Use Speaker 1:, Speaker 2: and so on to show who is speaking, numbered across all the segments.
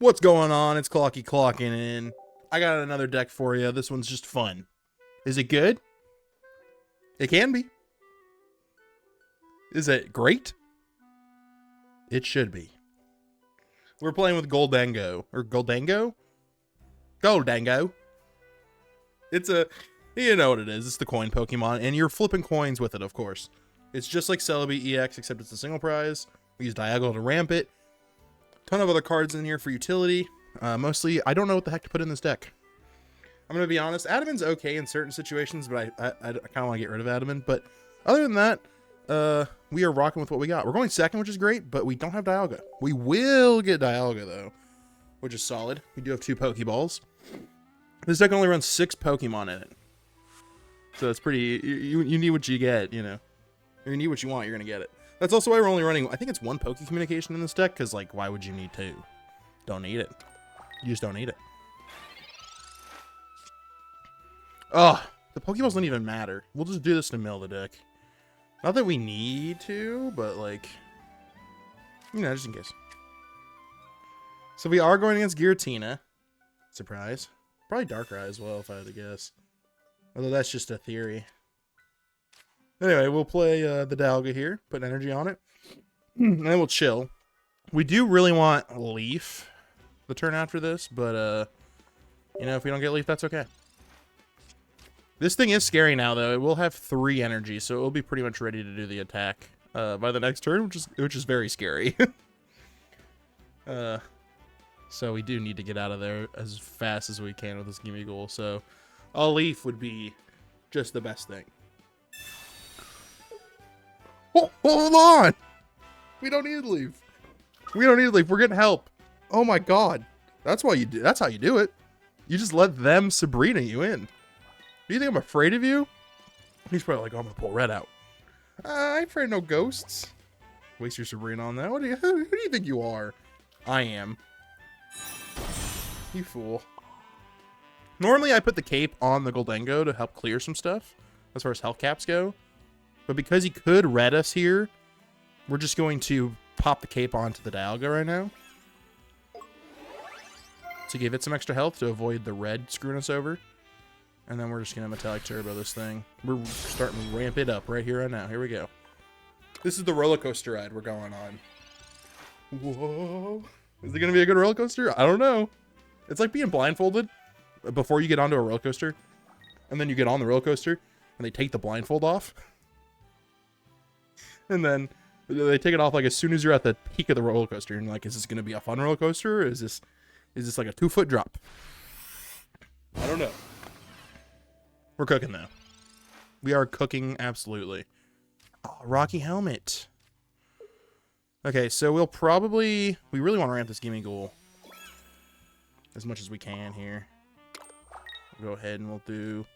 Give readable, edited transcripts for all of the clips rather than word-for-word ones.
Speaker 1: What's going on? It's Clocky clocking in. I got another deck for you. This one's just fun. Is it good? It can be. Is it great? It should be. We're playing with Gholdengo. Or Gholdengo? Gholdengo. It's a... You know what it is. It's the coin Pokemon. And you're flipping coins with it, of course. It's just like Celebi EX, except it's a single prize. We use Dialga to ramp it. Ton of other cards in here for utility. Mostly, I don't know what the heck to put in this deck. I'm going to be honest. Adaman's okay in certain situations, but I kind of want to get rid of Adaman. But other than that, we are rocking with what we got. We're going second, which is great, but we don't have Dialga. We will get Dialga, though, which is solid. We do have 2 Pokeballs. This deck only runs 6 Pokemon in it. So it's pretty... You need what you get, you know. If you need what you want, you're going to get it. That's also why we're only running... I think it's 1 Poke Communication in this deck, because, like, why would you need 2? Don't need it. You just don't need it. Oh, the Pokeballs don't even matter. We'll just do this in the middle of the deck. Not that we need to, but, like... You know, just in case. So we are going against Giratina. Surprise. Probably Darkrai as well, if I had to guess. Although that's just a theory. Anyway, we'll play the Dialga here. Put energy on it. And then we'll chill. We do really want Leaf the turn after this, but, you know, if we don't get Leaf, that's okay. This thing is scary now, though. It will have 3 energy, so it will be pretty much ready to do the attack by the next turn, which is very scary. So we do need to get out of there as fast as we can with this Gimme Ghoul. So a Leaf would be just the best thing. Oh, hold on! We don't need Leaf. We don't need Leaf. We're getting help. Oh my god. That's why you do. That's how you do it. You just let them Sabrina you in. Do you think I'm afraid of you? He's probably like, oh, I'm gonna pull Red out. I ain't afraid of no ghosts. Waste your Sabrina on that. Who do you think you are? I am. You fool. Normally I put the cape on the Gholdengo to help clear some stuff as far as health caps go. But because he could red us here, we're just going to pop the cape onto the Dialga right now. To give it some extra health to avoid the red screwing us over. And then we're just going to Metallic Turbo this thing. We're starting to ramp it up right here, right now. Here we go. This is the roller coaster ride we're going on. Whoa. Is it going to be a good roller coaster? I don't know. It's like being blindfolded before you get onto a roller coaster. And then you get on the roller coaster and they take the blindfold off. And then they take it off like as soon as you're at the peak of the roller coaster. And like, is this going to be a fun roller coaster? Or is this like a 2-foot drop? I don't know. We're cooking though. We are cooking absolutely. Oh, Rocky Helmet. Okay, so we really want to ramp this Gimme Ghoul as much as we can here. We'll go ahead and we'll do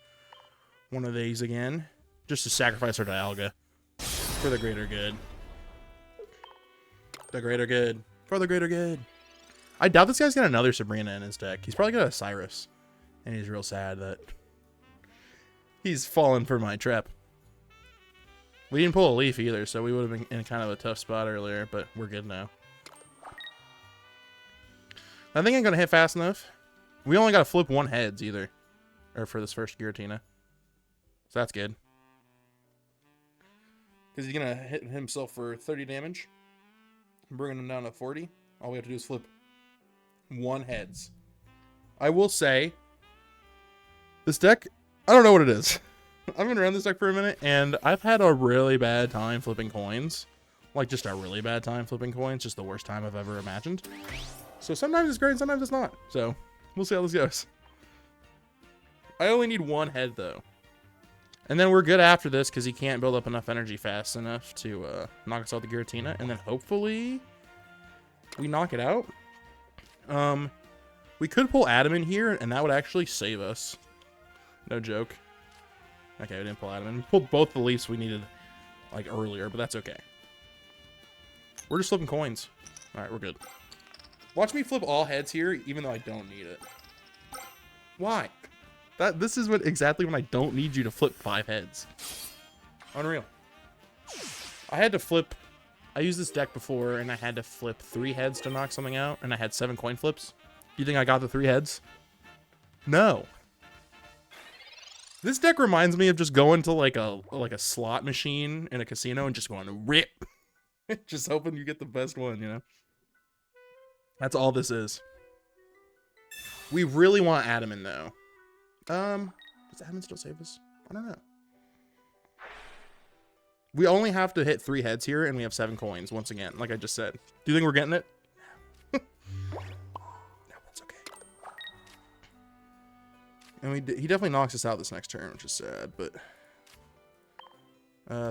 Speaker 1: one of these again, just to sacrifice our Dialga for the greater good. The greater good. For the greater good. I doubt this guy's got another Sabrina in his deck. He's probably got a Cyrus. And he's real sad that he's fallen for my trap. We didn't pull a Leaf either, so we would have been in kind of a tough spot earlier, but we're good now. I think I'm going to hit fast enough. We only got to flip 1 heads either. Or for this first Giratina. So that's good. Because he's going to hit himself for 30 damage. Bringing him down to 40. All we have to do is flip 1 heads. I will say, this deck, I don't know what it is. I've been around this deck for a minute, and I've had a really bad time flipping coins. Like, just a really bad time flipping coins. Just the worst time I've ever imagined. So sometimes it's great, and sometimes it's not. So, we'll see how this goes. I only need 1 head, though. And then we're good after this, because he can't build up enough energy fast enough to knock us out the Giratina. And then hopefully we knock it out. We could pull Adam in here, and that would actually save us. No joke. Okay, we didn't pull Adam in. We pulled both the Leafs we needed, like, earlier, but that's okay. We're just flipping coins. Alright, we're good. Watch me flip all heads here, even though I don't need it. Why? This is exactly when I don't need you to flip 5 heads. Unreal. I had to flip I used this deck before, and I had to flip 3 heads to knock something out, and I had 7 coin flips. You think I got the 3 heads? No. This deck reminds me of just going to like a slot machine in a casino and just going to rip. Just hoping you get the best one, you know? That's all this is. We really want Adamant, though. Does Adamant still save us? I don't know. We only have to hit 3 heads here, and we have 7 coins, once again, like I just said. Do you think we're getting it? No, that's okay. And he definitely knocks us out this next turn, which is sad, but...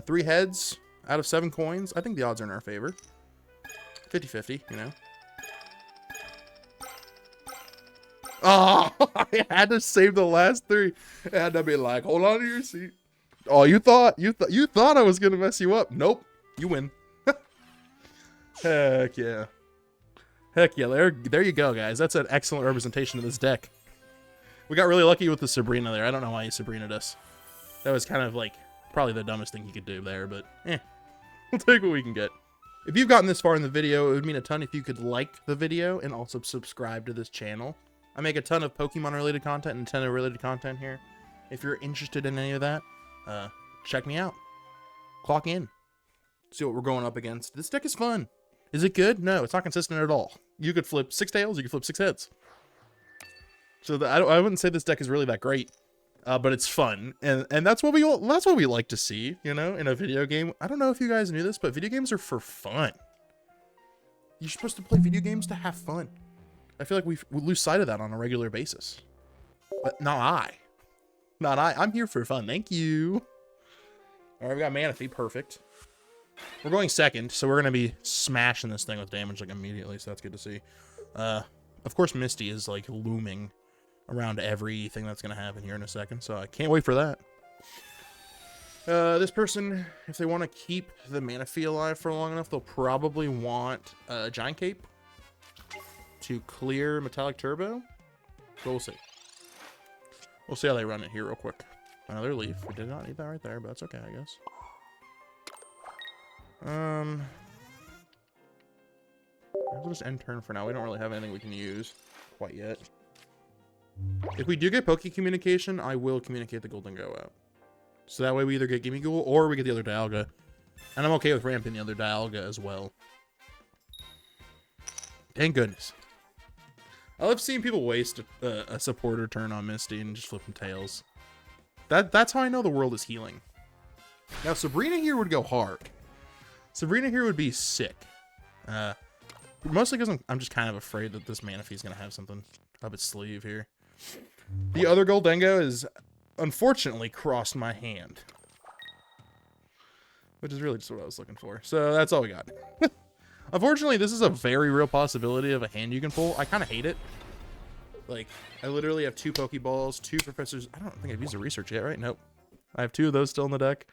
Speaker 1: 3 heads out of 7 coins. I think the odds are in our favor. 50-50, you know? Oh, I had to save the last 3. I had to be like, hold on to your seat. Oh, you thought I was gonna mess you up. Nope, you win. Heck yeah. Heck yeah, there you go, guys. That's an excellent representation of this deck. We got really lucky with the Sabrina there. I don't know why he Sabrina'd us. That was kind of like probably the dumbest thing he could do there, but we'll take what we can get. If you've gotten this far in the video, it would mean a ton if you could like the video and also subscribe to this channel. I make a ton of Pokemon related content and Nintendo related content here. If you're interested in any of that, check me out. Clock in. See what we're going up against. This deck is fun. Is it good? No, it's not consistent at all. You could flip 6 tails, you could flip 6 heads. So I wouldn't say this deck is really that great, but it's fun, and that's what we like to see, you know, in a video game. I don't know if you guys knew this, but video games are for fun. You're supposed to play video games to have fun. I feel like we lose sight of that on a regular basis. But not I. Not I. I'm here for fun. Thank you. All right, we got Manaphy. Perfect. We're going second, so we're going to be smashing this thing with damage like immediately, so that's good to see. Of course, Misty is like looming around everything that's going to happen here in a second, so I can't wait for that. This person, if they want to keep the Manaphy alive for long enough, they'll probably want a Giant Cape to clear Metallic Turbo. But we'll see. We'll see how they run it here real quick. Another leaf. We did not need that right there, but that's okay, I guess. We'll just end turn for now. We don't really have anything we can use quite yet. If we do get Poke Communication, I will communicate the Gholdengo out. So that way we either get Gimmighoul or we get the other Dialga. And I'm okay with ramping the other Dialga as well. Thank goodness. I love seeing people waste a supporter turn on Misty and just flipping tails. That's how I know the world is healing. Now, Sabrina here would go hard. Sabrina here would be sick. Mostly because I'm just kind of afraid that this Manaphy is going to have something up its sleeve here. The other Gholdengo is unfortunately crossed my hand. Which is really just what I was looking for. So that's all we got. Unfortunately, this is a very real possibility of a hand you can pull. I kind of hate it. Like, I literally have 2 Pokeballs, 2 Professors. I don't think I've used a research yet, right? Nope. I have 2 of those still in the deck.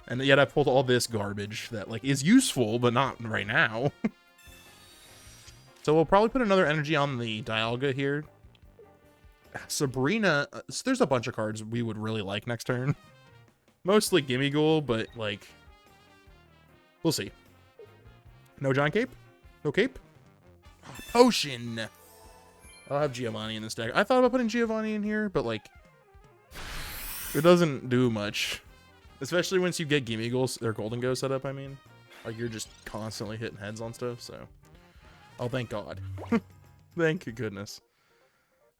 Speaker 1: And yet I pulled all this garbage that, like, is useful, but not right now. So we'll probably put another energy on the Dialga here. Sabrina, there's a bunch of cards we would really like next turn. Mostly Gimmighoul, but, like, we'll see. No Giant Cape? No Cape? Oh, Potion! I'll have Giovanni in this deck. I thought about putting Giovanni in here, but, like, it doesn't do much. Especially once you get Gimmighoul, or Gholdengo set up, I mean. Like, you're just constantly hitting heads on stuff, so. Oh, thank God. Thank goodness.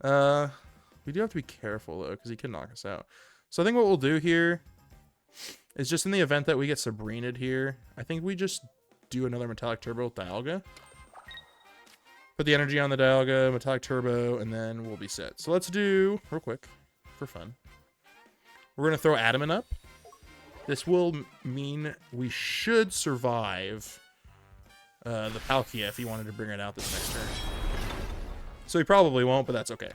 Speaker 1: We do have to be careful, though, because he can knock us out. So I think what we'll do here is just in the event that we get Sabrina'd here, I think we just do another Metallic Turbo with Dialga. Put the energy on the Dialga, Metallic Turbo, and then we'll be set. So let's do, real quick, for fun. We're going to throw Adamant up. This will mean we should survive the Palkia if he wanted to bring it out this next turn. So he probably won't, but that's okay.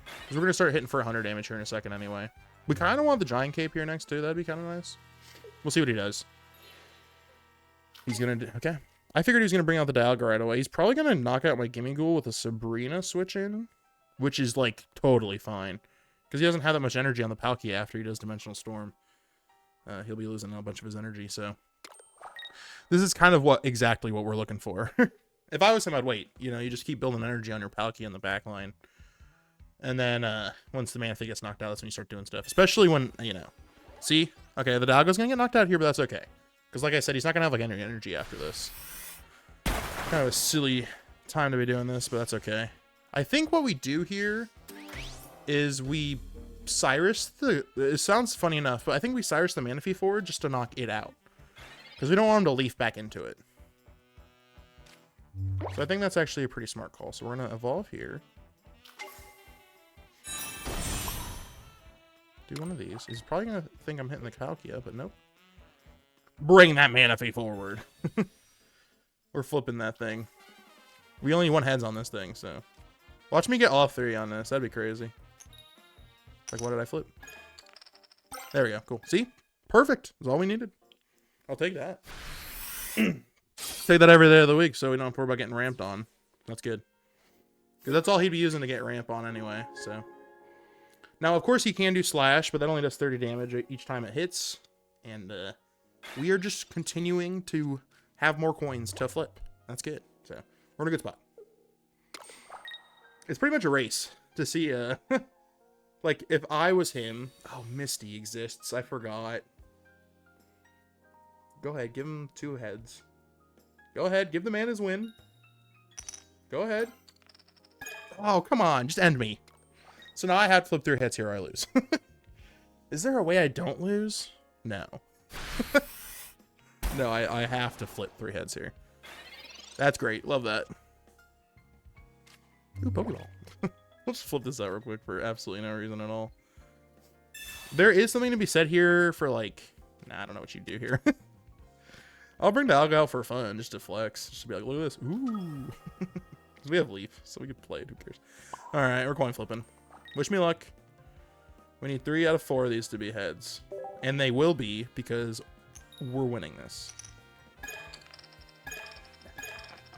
Speaker 1: Because we're going to start hitting for 100 damage here in a second anyway. We kind of want the Giant Cape here next too. That'd be kind of nice. We'll see what he does. He's going to do... Okay. I figured he was going to bring out the Dialga right away. He's probably going to knock out my Gimmighoul with a Sabrina switch in. Which is, like, totally fine. Because he doesn't have that much energy on the Palkia after he does Dimensional Storm. He'll be losing a bunch of his energy, so... This is kind of exactly what we're looking for. If I was him, I'd wait. You know, you just keep building energy on your Palkia in the back line. And then once the Manaphy gets knocked out, that's when you start doing stuff. Especially when, you know. See? Okay, the Dialga's going to get knocked out here, but that's okay. Because like I said, he's not going to have like any energy after this. Kind of a silly time to be doing this, but that's okay. I think what we do here is we Cyrus the... It sounds funny enough, but I think we Cyrus the Manaphy forward just to knock it out. Because we don't want him to leaf back into it. So I think that's actually a pretty smart call. So we're going to evolve here. Do one of these. He's probably going to think I'm hitting the Palkia, but nope. Bring that Manaphy forward. We're flipping that thing. We only want heads on this thing, so. Watch me get all 3 on this. That'd be crazy. Like, what did I flip? There we go. Cool. See? Perfect. That's all we needed. I'll take that. Take that every day of the week so we don't have to worry about getting ramped on. That's good. Because that's all he'd be using to get ramp on anyway, so. Now, of course, he can do Slash, but that only does 30 damage each time it hits. And we are just continuing to have more coins to flip. That's good. So, we're in a good spot. It's pretty much a race to see, like, if I was him... Oh, Misty exists. I forgot. Go ahead. Give him 2 heads. Go ahead. Give the man his win. Go ahead. Oh, come on. Just end me. So now I have to flip 3 heads here or I lose. Is there a way I don't lose? No. No, I have to flip 3 heads here. That's great. Love that. Ooh, Pokeball. Let's flip this out real quick for absolutely no reason at all. There is something to be said here for like... Nah, I don't know what you do here. I'll bring Dialga out for fun, just to flex. Just to be like, look at this. Ooh. We have Leaf, so we can play it. Who cares? Alright, we're coin flipping. Wish me luck. We need 3 out of 4 of these to be heads. And they will be, because we're winning this.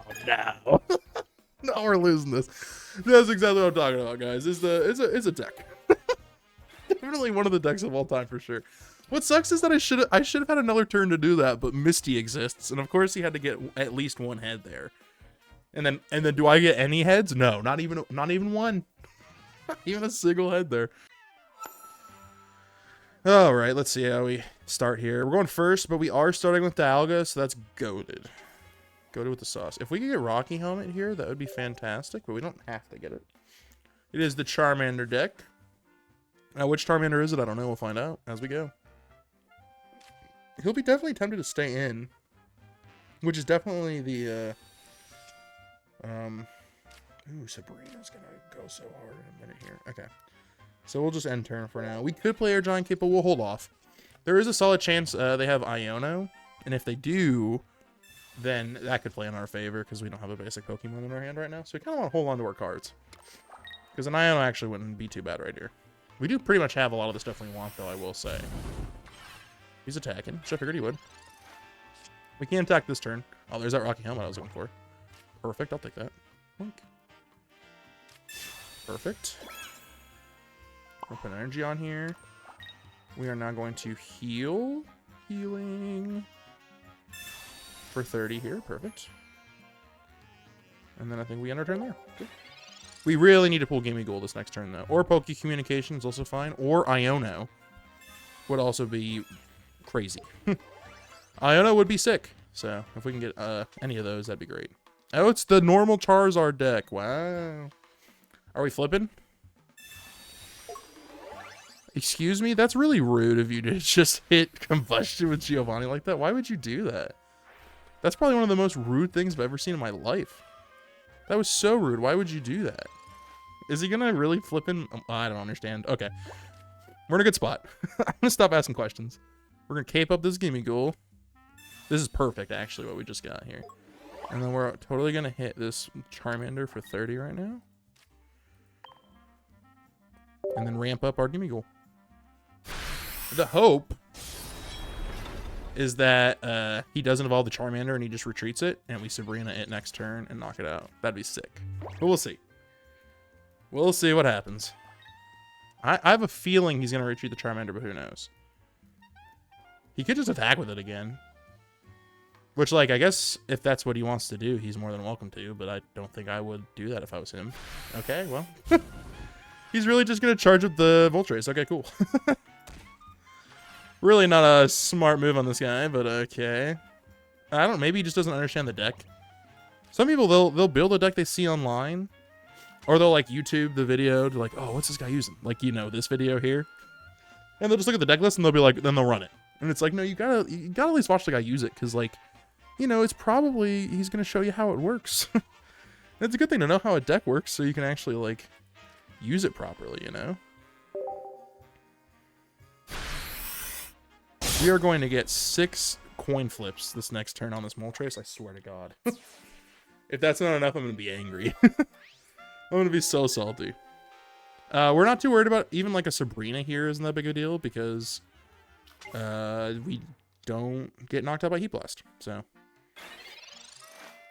Speaker 1: Oh, no. No, we're losing this. That's exactly what I'm talking about, guys. It's a deck. Definitely one of the decks of all time for sure. What sucks is that I should have had another turn to do that, but Misty exists, and of course he had to get at least 1 head there. And then do I get any heads? No, not even one. Not even a single head there. All right, let's see how we start here. We're going first, but we are starting with Dialga, so that's goated. Goated with the sauce. If we could get Rocky Helmet here, that would be fantastic, but we don't have to get it. It is the Charmander deck. Now, which Charmander is it? I don't know. We'll find out as we go. He'll be definitely tempted to stay in, which is definitely the, ooh, Sabrina's gonna go so hard in a minute here. Okay. So we'll just end turn for now. We could play our Giant Cape, but we'll hold off. There is a solid chance they have Iono, and if they do, then that could play in our favor because we don't have a basic Pokemon in our hand right now. So we kind of want to hold on to our cards. Because an Iono actually wouldn't be too bad right here. We do pretty much have a lot of the stuff we want, though, I will say. He's attacking, which I figured he would. We can't attack this turn. Oh, there's that Rocky Helmet I was looking for. Perfect, I'll take that. Perfect. We'll put energy on here. We are now going to heal. Healing. For 30 here, perfect. And then I think we end our turn there. Good. We really need to pull Gholdengo this next turn, though. Or Poke Communication is also fine. Or Iono would also be crazy. Iono would be sick. So, if we can get any of those, that'd be great. Oh, it's the normal Charizard deck. Wow. Are we flipping? Excuse me? That's really rude of you to just hit Combustion with Giovanni like that. Why would you do that? That's probably one of the most rude things I've ever seen in my life. That was so rude. Why would you do that? Is he gonna really flip in? I don't understand. Okay. We're in a good spot. I'm gonna stop asking questions. We're gonna cape up this Gimmighoul. This is perfect, actually, what we just got here. And then we're totally gonna hit this Charmander for 30 right now. And then ramp up our Gimmighoul. The hope is that he doesn't evolve the Charmander and he just retreats it, and we Sabrina it next turn and knock it out. That'd be sick. But we'll see. We'll see what happens. I have a feeling he's going to retreat the Charmander, but who knows? He could just attack with it again. Which, like, I guess if that's what he wants to do, he's more than welcome to, but I don't think I would do that if I was him. Okay, well. He's really just going to charge up the Moltres. Okay, cool. Really not a smart move on this guy, but okay. I don't, maybe he just doesn't understand the deck. Some people, they'll build a deck they see online, or they'll, like, YouTube the video to, like, oh, what's this guy using? Like, you know, this video here. And they'll just look at the deck list and they'll be like, then they'll run it. And it's like, no, you gotta at least watch the guy use it, because, like, you know, it's probably, he's going to show you how it works. And it's a good thing to know how a deck works so you can actually, like, use it properly, you know? We are going to get 6 coin flips this next turn on this Moltres, I swear to God. If that's not enough, I'm going to be angry. I'm going to be so salty. We're not too worried about even, like, a Sabrina here isn't that big a deal, because we don't get knocked out by Heat Blast, so...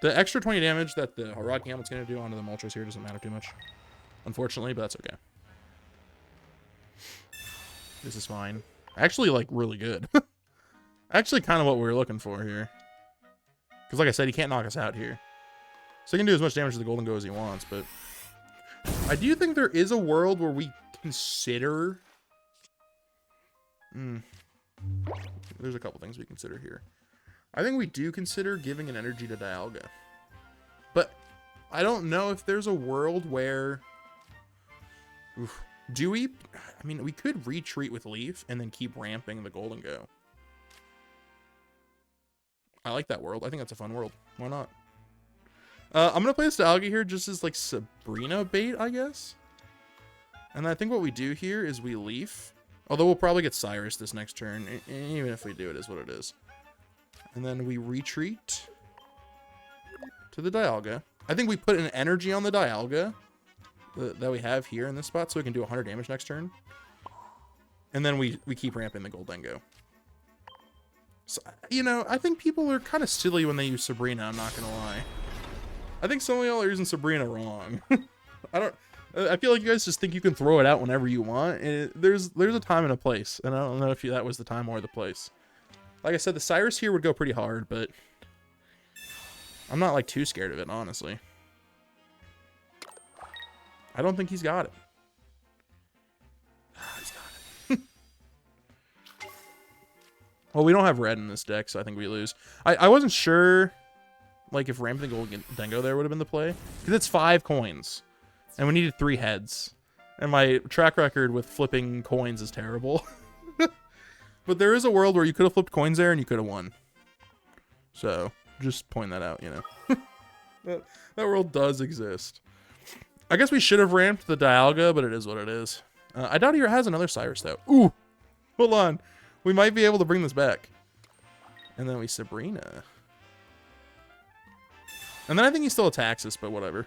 Speaker 1: The extra 20 damage that the Rocky Helmet's going to do onto the Moltres here doesn't matter too much. Unfortunately, but that's okay. This is fine. Actually, like, really good. Actually, kind of what we were looking for here. Because, like I said, he can't knock us out here. So he can do as much damage to the Gholdengo as he wants, but... I do think there is a world where we consider... There's a couple things we consider here. I think we do consider giving an energy to Dialga. But I don't know if there's a world where... Oof. Do we... I mean, we could retreat with Leaf and then keep ramping the Gholdengo. I like that world. I think that's a fun world. Why not? I'm going to play this Dialga here just as, like, Sabrina bait, I guess. And I think what we do here is we Leaf. Although we'll probably get Cyrus this next turn. Even if we do, it is what it is. And then we retreat to the Dialga. I think we put an energy on the Dialga that we have here in this spot, so we can do 100 damage next turn. And then we keep ramping the Gholdengo. So, you know, I think people are kind of silly when they use Sabrina, I'm not going to lie. I think some of y'all are using Sabrina wrong. I feel like you guys just think you can throw it out whenever you want. And there's a time and a place, and I don't know if that was the time or the place. Like I said, the Cyrus here would go pretty hard, but I'm not, like, too scared of it, honestly. I don't think he's got it. He's got it. Well, we don't have red in this deck, so I think we lose. I wasn't sure, like, if ramping the Gholdengo there would have been the play. Because it's 5 coins. And we needed 3 heads. And my track record with flipping coins is terrible. But there is a world where you could have flipped coins there and you could have won. So, just point that out, you know. that world does exist. I guess we should have ramped the Dialga, but it is what it is. I doubt he has another Cyrus, though. Ooh! Hold on. We might be able to bring this back. And then we Sabrina. And then I think he still attacks us, but whatever.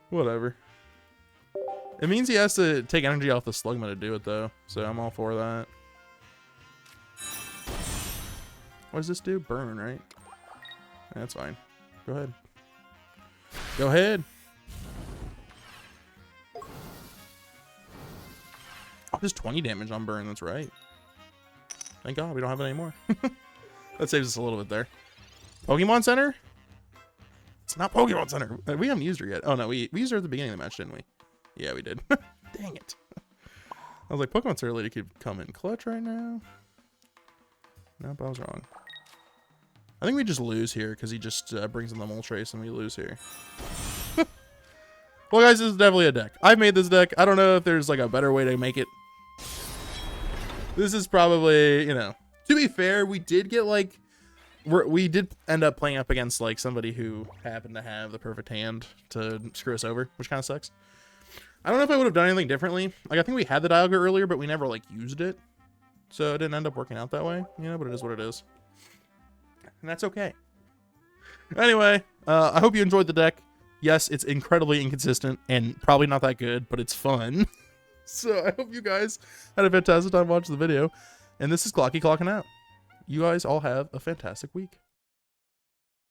Speaker 1: Whatever. It means he has to take energy off the Slugma to do it, though. So I'm all for that. What does this do? Burn, right? That's fine. Go ahead. Go ahead. Oh, just 20 damage on burn. That's right. Thank God we don't have it anymore. That saves us a little bit there. Pokemon Center? It's not Pokemon Center. We haven't used her yet. Oh, no. We used her at the beginning of the match, didn't we? Yeah, we did. Dang it. I was like, Pokemon Center lady could come in clutch right now. Nope, I was wrong. I think we just lose here because he just brings in the Moltres and we lose here. Well, guys, this is definitely a deck. I made this deck. I don't know if there's, like, a better way to make it. This is probably, you know. To be fair, we did get, like... We did end up playing up against, like, somebody who happened to have the perfect hand to screw us over, which kind of sucks. I don't know if I would have done anything differently. Like, I think we had the Dialga earlier, but we never, like, used it. So it didn't end up working out that way, you know, but it is what it is. And that's okay. Anyway, I hope you enjoyed the deck. Yes, it's incredibly inconsistent and probably not that good, but it's fun. So I hope you guys had a fantastic time watching the video. And this is Clocky clocking out. You guys all have a fantastic week.